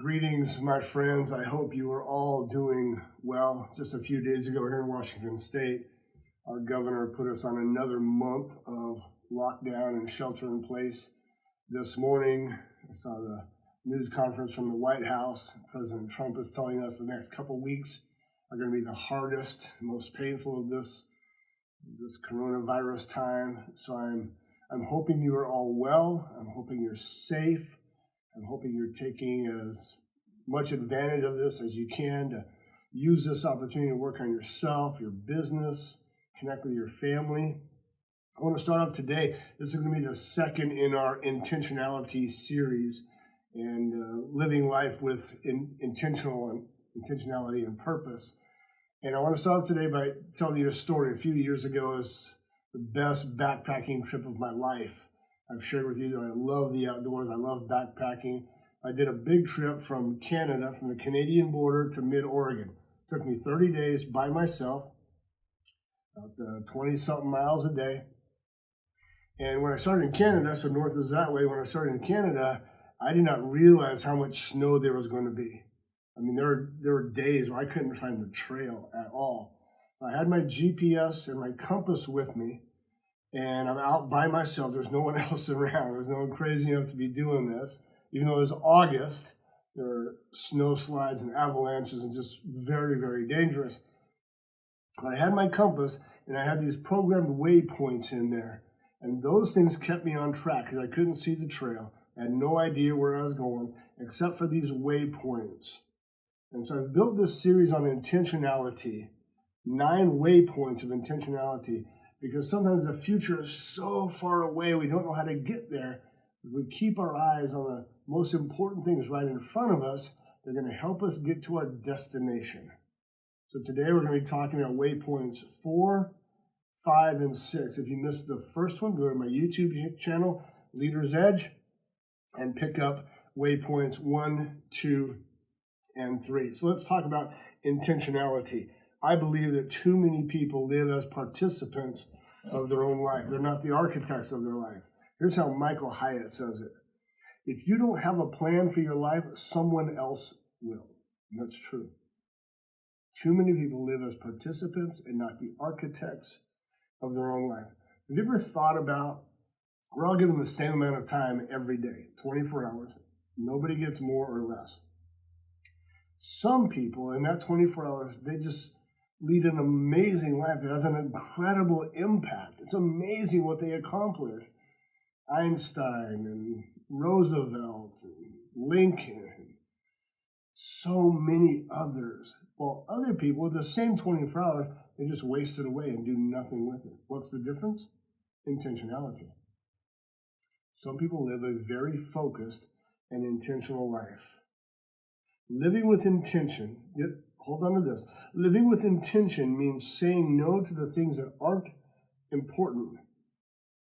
Greetings, my friends. I hope you are all doing well. Just a few days ago here in Washington State, our governor put us on another month of lockdown and shelter in place. This morning, I saw the news conference from the White House. President Trump is telling us the next couple weeks are going to be the hardest, most painful of this coronavirus time. So I'm hoping you are all well. I'm hoping you're safe. I'm hoping you're taking as much advantage of this as you can to use this opportunity to work on yourself, your business, connect with your family. I want to start off today. This is going to be the second in our Intentionality series and living life with intentionality and purpose. And I want to start off today by telling you a story. A few years ago, it was the best backpacking trip of my life. I've shared with you that I love the outdoors. I love backpacking. I did a big trip from Canada, from the Canadian border to mid-Oregon. It took me 30 days by myself, about 20-something miles a day. And when I started in Canada, so north is that way, when I started in Canada, I did not realize how much snow there was going to be. I mean, there were days where I couldn't find the trail at all. I had my GPS and my compass with me, and I'm out by myself. There's no one else around. There's no one crazy enough to be doing this. Even though it was August, there were snow slides and avalanches and just very, very dangerous. But I had my compass, and I had these programmed waypoints in there. And those things kept me on track because I couldn't see the trail. I had no idea where I was going except for these waypoints. And so I've built this series on intentionality, 9 waypoints of intentionality, because sometimes the future is so far away, we don't know how to get there. If we keep our eyes on the most important things right in front of us, they're going to help us get to our destination. So today we're going to be talking about waypoints 4, 5, and 6. If you missed the first one, go to my YouTube channel, Leader's Edge, and pick up waypoints 1, 2, and 3. So let's talk about intentionality. I believe that too many people live as participants of their own life. They're not the architects of their life. Here's how Michael Hyatt says it. If you don't have a plan for your life, someone else will. And that's true. Too many people live as participants and not the architects of their own life. Have you ever thought about, we're all given the same amount of time every day, 24 hours. Nobody gets more or less. Some people in that 24 hours, they just lead an amazing life that has an incredible impact. It's amazing what they accomplish. Einstein and Roosevelt and Lincoln and so many others. While other people with the same 24 hours, they just waste it away and do nothing with it. What's the difference? Intentionality. Some people live a very focused and intentional life. Living with intention, hold on to this. Living with intention means saying no to the things that aren't important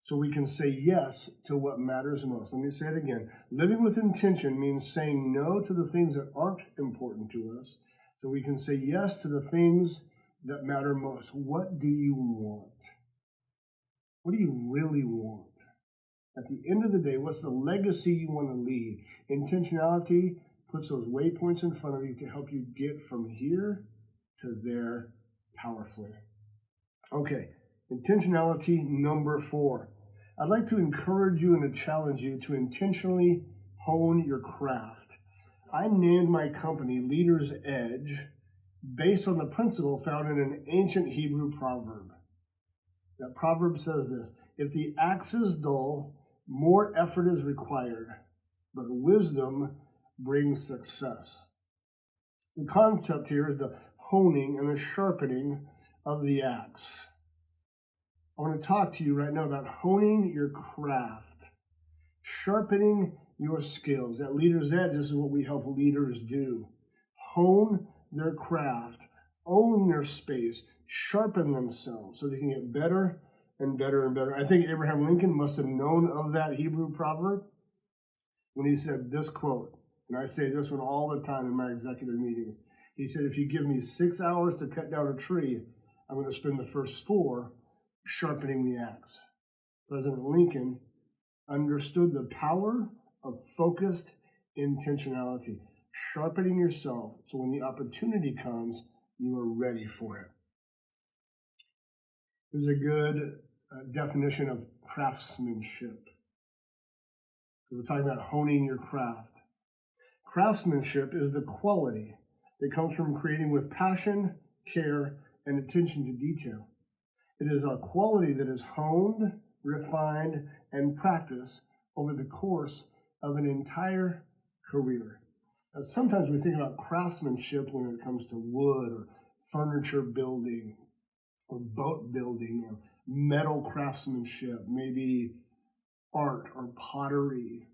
so we can say yes to what matters most. Let me say it again. Living with intention means saying no to the things that aren't important to us so we can say yes to the things that matter most. What do you want? What do you really want? At the end of the day, what's the legacy you want to leave? Intentionality puts those waypoints in front of you to help you get from here to there powerfully. Okay, intentionality number 4. I'd like to encourage you and to challenge you to intentionally hone your craft. I named my company Leader's Edge based on the principle found in an ancient Hebrew proverb. That proverb says this: if the axe is dull, more effort is required, but wisdom brings success. The concept here is the honing and the sharpening of the axe. I want to talk to you right now about honing your craft, sharpening your skills. At Leader's Edge, this is what we help leaders do. Hone their craft, own their space, sharpen themselves so they can get better and better and better. I think Abraham Lincoln must have known of that Hebrew proverb when he said this quote, and I say this one all the time in my executive meetings. He said, if you give me 6 hours to cut down a tree, I'm going to spend the first 4 sharpening the axe. President Lincoln understood the power of focused intentionality. sharpening yourself so when the opportunity comes, you are ready for it. This is a good definition of craftsmanship. We're talking about honing your craft. Craftsmanship is the quality that comes from creating with passion, care, and attention to detail. It is a quality that is honed, refined, and practiced over the course of an entire career. Now, sometimes we think about craftsmanship when it comes to wood or furniture building or boat building or metal craftsmanship, maybe art or pottery.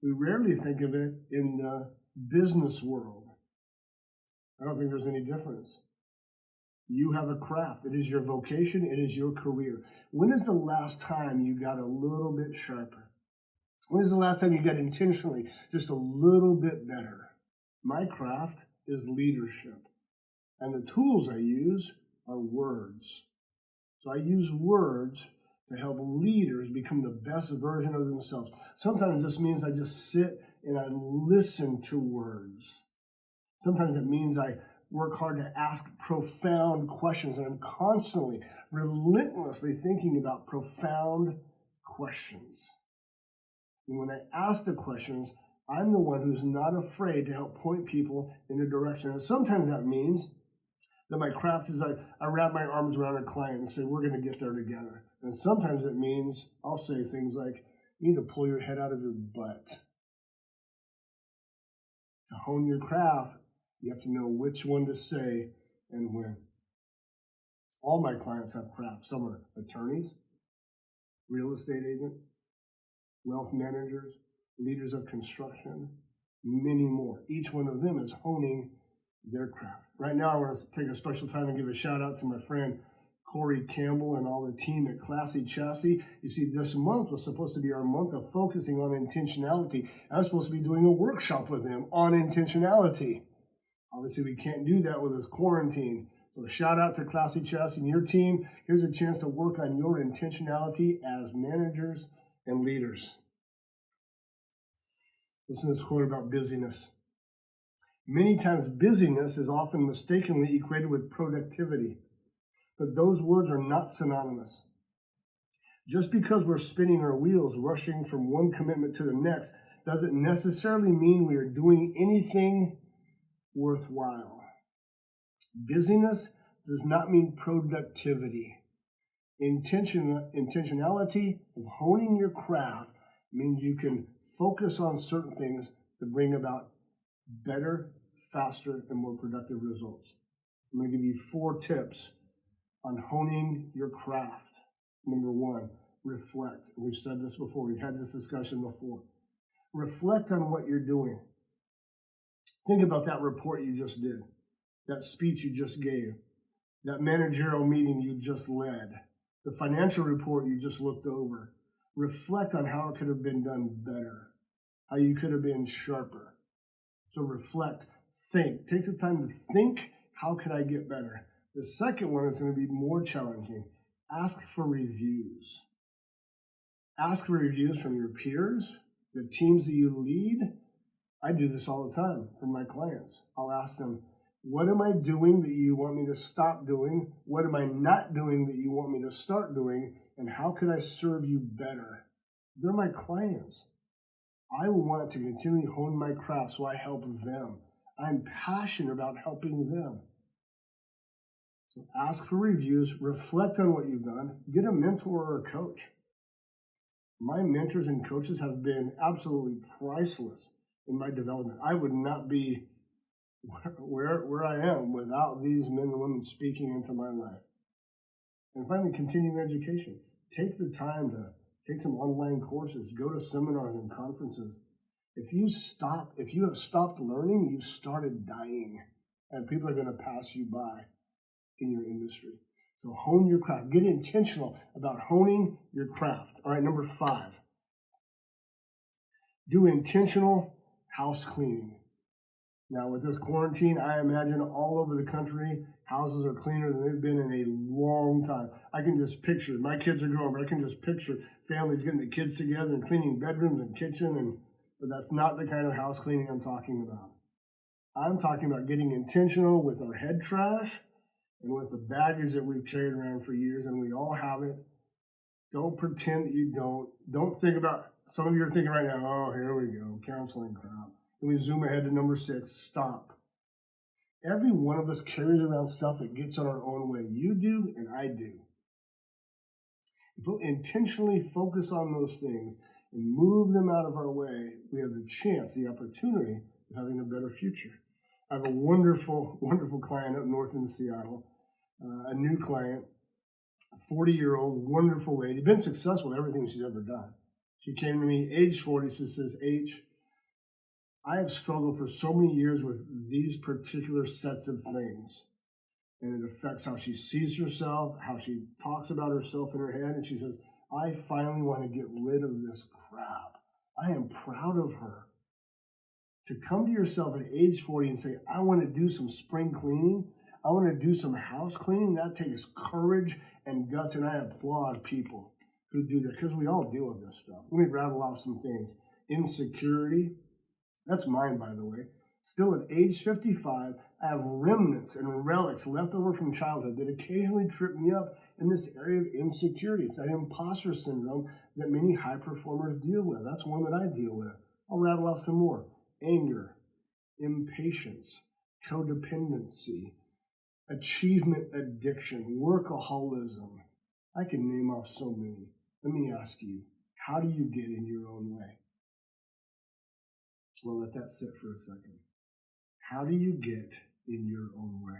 We rarely think of it in the business world. I don't think there's any difference. You have a craft. It is your vocation. It is your career. When is the last time you got a little bit sharper? When is the last time you got intentionally just a little bit better? My craft is leadership. And the tools I use are words. So I use words to help leaders become the best version of themselves. Sometimes this means I just sit and I listen to words. Sometimes it means I work hard to ask profound questions, and I'm constantly, relentlessly thinking about profound questions. And when I ask the questions, I'm the one who's not afraid to help point people in a direction. And sometimes that means that my craft is I wrap my arms around a client and say, we're going to get there together. And sometimes it means I'll say things like, you need to pull your head out of your butt. To hone your craft, you have to know which one to say and when. All my clients have crafts. Some are attorneys, real estate agents, wealth managers, leaders of construction, many more. Each one of them is honing their craft. Right now, I want to take a special time and give a shout out to my friend Corey Campbell and all the team at Classy Chassis. You see, this month was supposed to be our month of focusing on intentionality. I was supposed to be doing a workshop with them on intentionality. Obviously, we can't do that with this quarantine. So shout out to Classy Chassis and your team. Here's a chance to work on your intentionality as managers and leaders. Listen to this quote about busyness. Many times busyness is often mistakenly equated with productivity, but those words are not synonymous. Just because we're spinning our wheels, rushing from one commitment to the next, doesn't necessarily mean we are doing anything worthwhile. Busyness does not mean productivity. Intentionality of honing your craft means you can focus on certain things to bring about better, faster, and more productive results. I'm going to give you 4 tips on honing your craft. Number 1, reflect. We've said this before. We've had this discussion before. Reflect on what you're doing. Think about that report you just did, that speech you just gave, that managerial meeting you just led, the financial report you just looked over. Reflect on how it could have been done better, how you could have been sharper. So reflect, think. Take the time to think, how can I get better? The second one is going to be more challenging. Ask for reviews. Ask for reviews from your peers, the teams that you lead. I do this all the time for my clients. I'll ask them, what am I doing that you want me to stop doing? What am I not doing that you want me to start doing? And how can I serve you better? They're my clients. I want to continually hone my craft so I help them. I'm passionate about helping them. So ask for reviews, reflect on what you've done, get a mentor or a coach. My mentors and coaches have been absolutely priceless in my development. I would not be where I am without these men and women speaking into my life. And finally, continuing education. Take the time to take some online courses, go to seminars and conferences. If you have stopped learning, you've started dying, and people are going to pass you by in your industry. So hone your craft. Get intentional about honing your craft. All right, number 5. Do intentional house cleaning. Now, with this quarantine, I imagine all over the country, houses are cleaner than they've been in a long time. I can just picture, my kids are growing, but I can just picture families getting the kids together and cleaning bedrooms and kitchen, but that's not the kind of house cleaning I'm talking about. I'm talking about getting intentional with our head trash and with the baggage that we've carried around for years, and we all have it. Don't pretend that you don't. Don't think about, some of you are thinking right now, oh, here we go, counseling crap. And we zoom ahead to number 6, stop. Every one of us carries around stuff that gets on our own way. You do, and I do. If we'll intentionally focus on those things and move them out of our way, we have the chance, the opportunity of having a better future. I have a wonderful, wonderful client up north in Seattle, a new client, a 40-year-old, wonderful lady, been successful in everything she's ever done. She came to me, age 40, she says, H, I have struggled for so many years with these particular sets of things. And it affects how she sees herself, how she talks about herself in her head. And she says, I finally want to get rid of this crap. I am proud of her. To come to yourself at age 40 and say, I want to do some spring cleaning, I want to do some house cleaning, that takes courage and guts, and I applaud people who do that, because we all deal with this stuff. Let me rattle off some things. Insecurity, that's mine, by the way. Still at age 55, I have remnants and relics left over from childhood that occasionally trip me up in this area of insecurity. It's that imposter syndrome that many high performers deal with. That's one that I deal with. I'll rattle off some more. Anger, impatience, codependency, achievement addiction, workaholism. I can name off so many. Let me ask you, how do you get in your own way? Well, let that sit for a second. How do you get in your own way?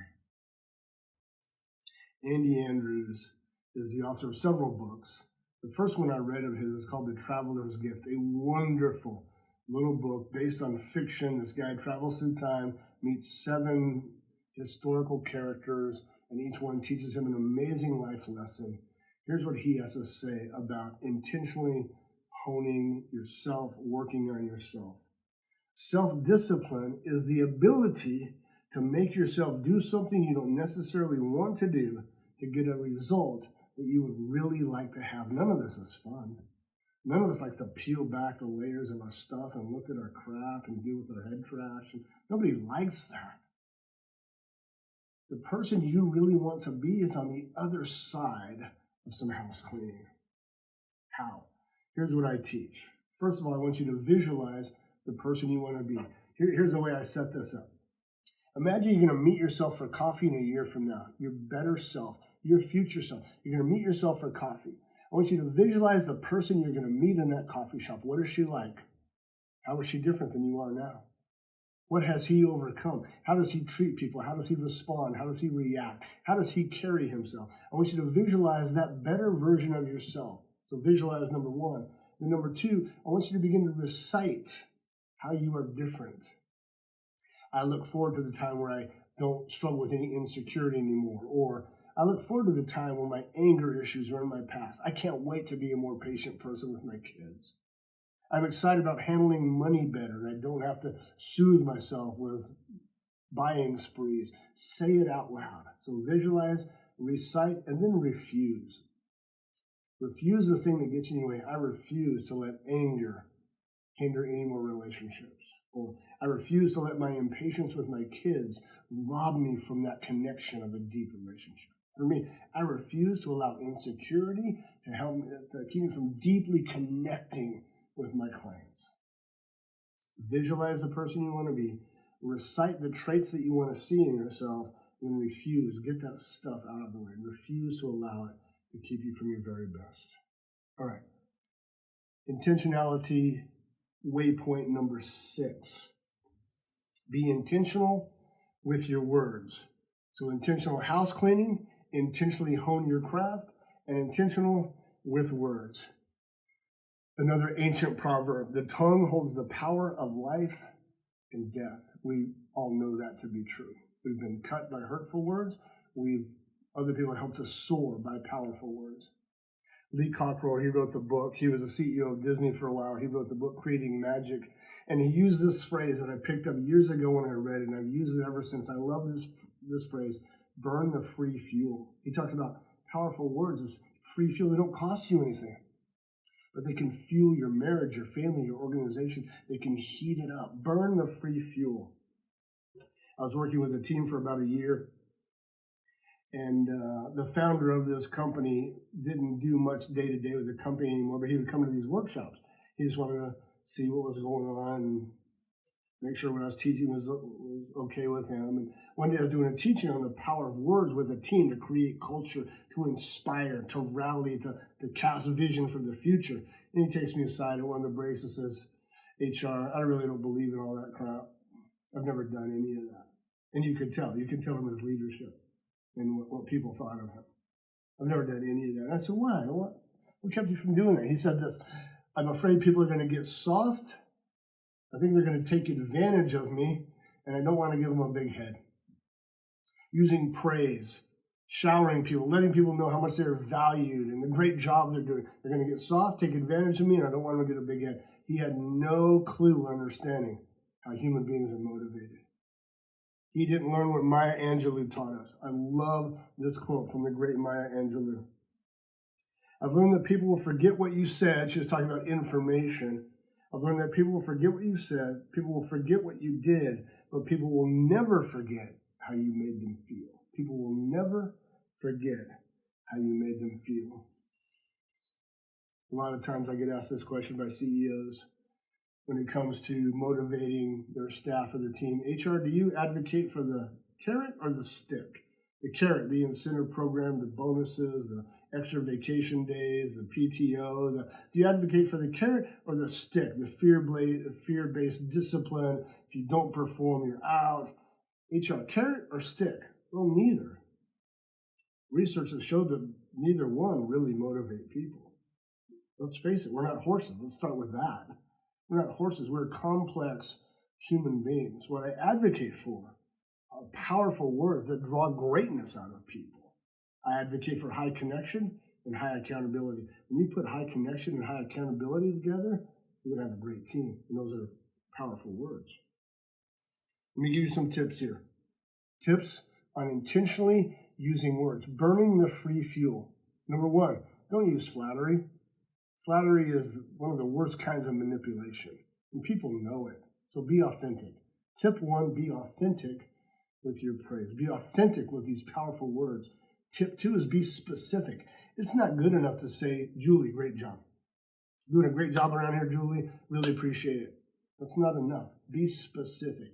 Andy Andrews is the author of several books. The first one I read of his is called The Traveler's Gift, a wonderful little book based on fiction. This guy travels through time, meets 7 historical characters, and each one teaches him an amazing life lesson. Here's what he has to say about intentionally honing yourself, working on yourself. Self-discipline is the ability to make yourself do something you don't necessarily want to do to get a result that you would really like to have. None of this is fun. None of us likes to peel back the layers of our stuff and look at our crap and deal with our head trash. And nobody likes that. The person you really want to be is on the other side of some house cleaning. How? Here's what I teach. First of all, I want you to visualize the person you want to be. Here's the way I set this up. Imagine you're going to meet yourself for coffee in a year from now. Your better self, your future self. You're going to meet yourself for coffee. I want you to visualize the person you're going to meet in that coffee shop. What is she like? How is she different than you are now? What has he overcome? How does he treat people? How does he respond? How does he react? How does he carry himself? I want you to visualize that better version of yourself. So visualize number 1. Then number 2, I want you to begin to recite how you are different. I look forward to the time where I don't struggle with any insecurity anymore. Or I look forward to the time when my anger issues are in my past. I can't wait to be a more patient person with my kids. I'm excited about handling money better, and I don't have to soothe myself with buying sprees. Say it out loud. So visualize, recite, and then refuse. Refuse the thing that gets in your way. I refuse to let anger hinder any more relationships. Or I refuse to let my impatience with my kids rob me from that connection of a deep relationship. For me, I refuse to allow insecurity to help me, to keep me from deeply connecting with my clients. Visualize the person you want to be. Recite the traits that you want to see in yourself, and refuse. Get that stuff out of the way. Refuse to allow it to keep you from your very best. All right. Intentionality waypoint number 6. Be intentional with your words. So intentional house cleaning, intentionally hone your craft, and intentional with words. Another ancient proverb, the tongue holds the power of life and death. We all know that to be true. We've been cut by hurtful words. Other people helped us soar by powerful words. Lee Cockrell, he wrote the book. He was the CEO of Disney for a while. He wrote the book Creating Magic. And he used this phrase that I picked up years ago when I read it, and I've used it ever since. I love this phrase, burn the free fuel. He talks about powerful words as free fuel. They don't cost you anything, but they can fuel your marriage, your family, your organization. They can heat it up. Burn the free fuel. I was working with a team for about a year, and the founder of this company didn't do much day-to-day with the company anymore, but he would come to these workshops. He just wanted to see what was going on and make sure what I was teaching was okay with him. And one day I was doing a teaching on the power of words with a team to create culture, to inspire, to rally, to cast vision for the future. And he takes me aside at one of the breaks and says, HR, I really don't believe in all that crap. I've never done any of that. And you could tell from his leadership and what people thought of him. I've never done any of that. And I said, why? What kept you from doing that? He said this, I'm afraid people are going to get soft. I think they're going to take advantage of me, and I don't want to give them a big head. Using praise, showering people, letting people know how much they're valued and the great job they're doing. They're going to get soft, take advantage of me, and I don't want them to get a big head. He had no clue or understanding how human beings are motivated. He didn't learn what Maya Angelou taught us. I love this quote from the great Maya Angelou. I've learned that people will forget what you said. She was talking about information. I've learned that people will forget what you said, people will forget what you did, but people will never forget how you made them feel. People will never forget how you made them feel. A lot of times I get asked this question by CEOs when it comes to motivating their staff or their team. HR, do you advocate for the carrot or the stick? The carrot, the incentive program, the bonuses, the extra vacation days, the PTO. Do you advocate for the carrot or the stick, the fear-based discipline? If you don't perform, you're out. HR, carrot or stick? Well, neither. Research has showed that neither one really motivate people. Let's face it, we're not horses. Let's start with that. We're not horses. We're complex human beings. What I advocate for are powerful words that draw greatness out of people. I advocate for high connection and high accountability. When you put high connection and high accountability together, you're going to have a great team. And those are powerful words. Let me give you some tips here. Tips on intentionally using words. Burning the free fuel. Number one, don't use flattery. Flattery is one of the worst kinds of manipulation, and people know it. So be authentic. Tip one, be authentic with your praise. Be authentic with these powerful words. Tip two is be specific. It's not good enough to say, Julie, great job. Doing a great job around here, Julie. Really appreciate it. That's not enough. Be specific.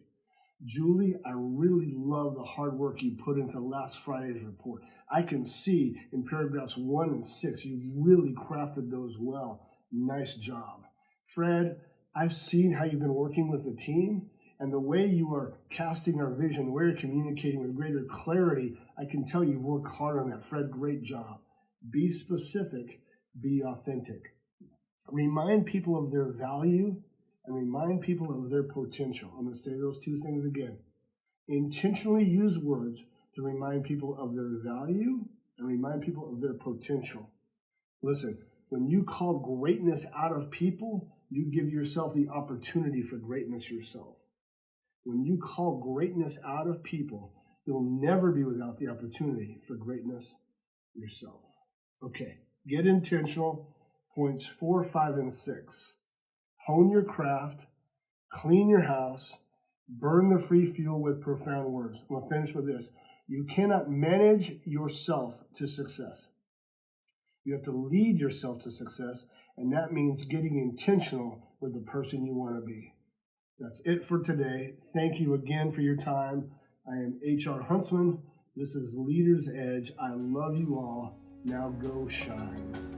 Julie, I really love the hard work you put into last Friday's report. I can see in paragraphs 1 and 6, you really crafted those well. Nice job. Fred, I've seen how you've been working with the team, and the way you are casting our vision, the way you're communicating with greater clarity, I can tell you've worked hard on that. Fred, great job. Be specific, be authentic. Remind people of their value and remind people of their potential. I'm going to say those two things again. Intentionally use words to remind people of their value and remind people of their potential. Listen, when you call greatness out of people, you give yourself the opportunity for greatness yourself. When you call greatness out of people, you'll never be without the opportunity for greatness yourself. Okay, get intentional. Points 4, 5, and 6. Hone your craft, clean your house, burn the free fuel with profound words. I'm going to finish with this. You cannot manage yourself to success. You have to lead yourself to success, and that means getting intentional with the person you want to be. That's it for today. Thank you again for your time. I am HR Huntsman. This is Leader's Edge. I love you all. Now go shine.